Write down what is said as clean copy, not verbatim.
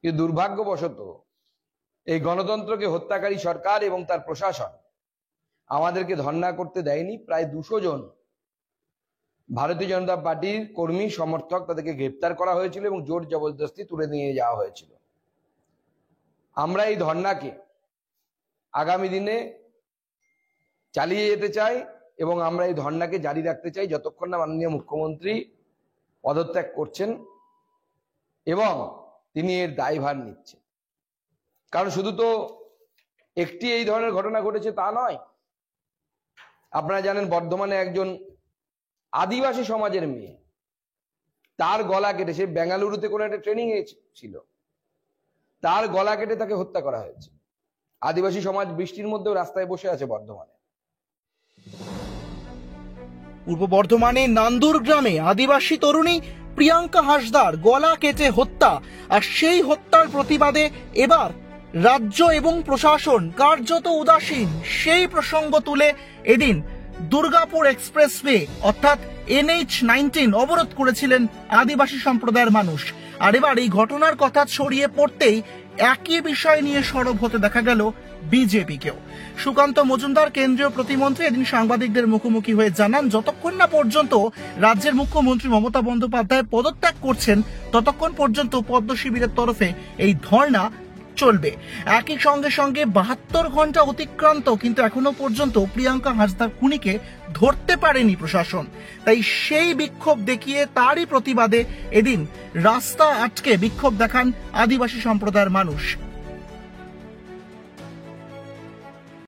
কিন্তু দুর্ভাগ্যবশত এই গণতন্ত্রকে হত্যাকারী সরকার এবং তার প্রশাসন আমাদেরকে ধর্ণা করতে দেয়নি। প্রায় 200 জন ভারতীয় জনতা পার্টির কর্মী সমর্থক তাদেরকে গ্রেপ্তার করা হয়েছিল এবং জোর জবরদস্তি তুলে নিয়ে যাওয়া হয়েছিল। আমরা এই ধর্ণাকে আগামী দিনে চালিয়ে যেতে চাই এবং আমরা এই ধর্ণাকে জারি রাখতে চাই যতক্ষণ না মাননীয় মুখ্যমন্ত্রী পদত্যাগ করছেন এবং তিনি এর দায়ভার নিচ্ছেন। কারণ শুধু তো একটি এই ধরনের ঘটনা ঘটেছে তা নয়। আপনারা জানেন বর্ধমানে একজন আদিবাসী সমাজের মেয়ে, তার গলা কেটে, সে বেঙ্গালুরুতে কোনো একটা ট্রেনিং এ ছিল, তার গলা কেটে তাকে হত্যা করা হয়েছে। আদিবাসী সমাজ বৃষ্টির মধ্যেও রাস্তায় বসে আছে বর্ধমানে। পূর্ব বর্ধমানে নান্দুর গ্রামে আদিবাসী তরুণী প্রিয়াঙ্কা হাসদার গলা কেটে হত্যা, আর সেই হত্যার প্রতিবাদে এবার রাজ্য এবং প্রশাসন কার্যত উদাসীন। সেই প্রসঙ্গ তুলে এদিন দুর্গাপুর এক্সপ্রেসওয়ে অর্থাৎ NH-19 অবরোধ করেছিলেন আদিবাসী সম্প্রদায়ের মানুষ। আর এবার এই ঘটনার কথা ছড়িয়ে পড়তেই একই বিষয় নিয়ে সরব হতে দেখা গেল বিজেপিকেও। সুকান্ত মজুমদার কেন্দ্রীয় প্রতিমন্ত্রী এদিন সাংবাদিকদের মুখোমুখি হয়ে জানান, যতক্ষণ না পর্যন্ত রাজ্যের মুখ্যমন্ত্রী মমতা বন্দ্যোপাধ্যায় পদত্যাগ করছেন ততক্ষণ পর্যন্ত পদ্ম শিবিরের তরফে এই ধর্ণা চলবে। একই সঙ্গে 72 ঘন্টা অতিক্রান্ত, কিন্তু এখনো পর্যন্ত প্রিয়াঙ্কা হাসদার খুনিকে ধরতে পারেনি প্রশাসন। তাই সেই বিক্ষোভ দেখিয়ে তারই প্রতিবাদে এদিন রাস্তা আটকে বিক্ষোভ দেখান আদিবাসী সম্প্রদায়ের মানুষ।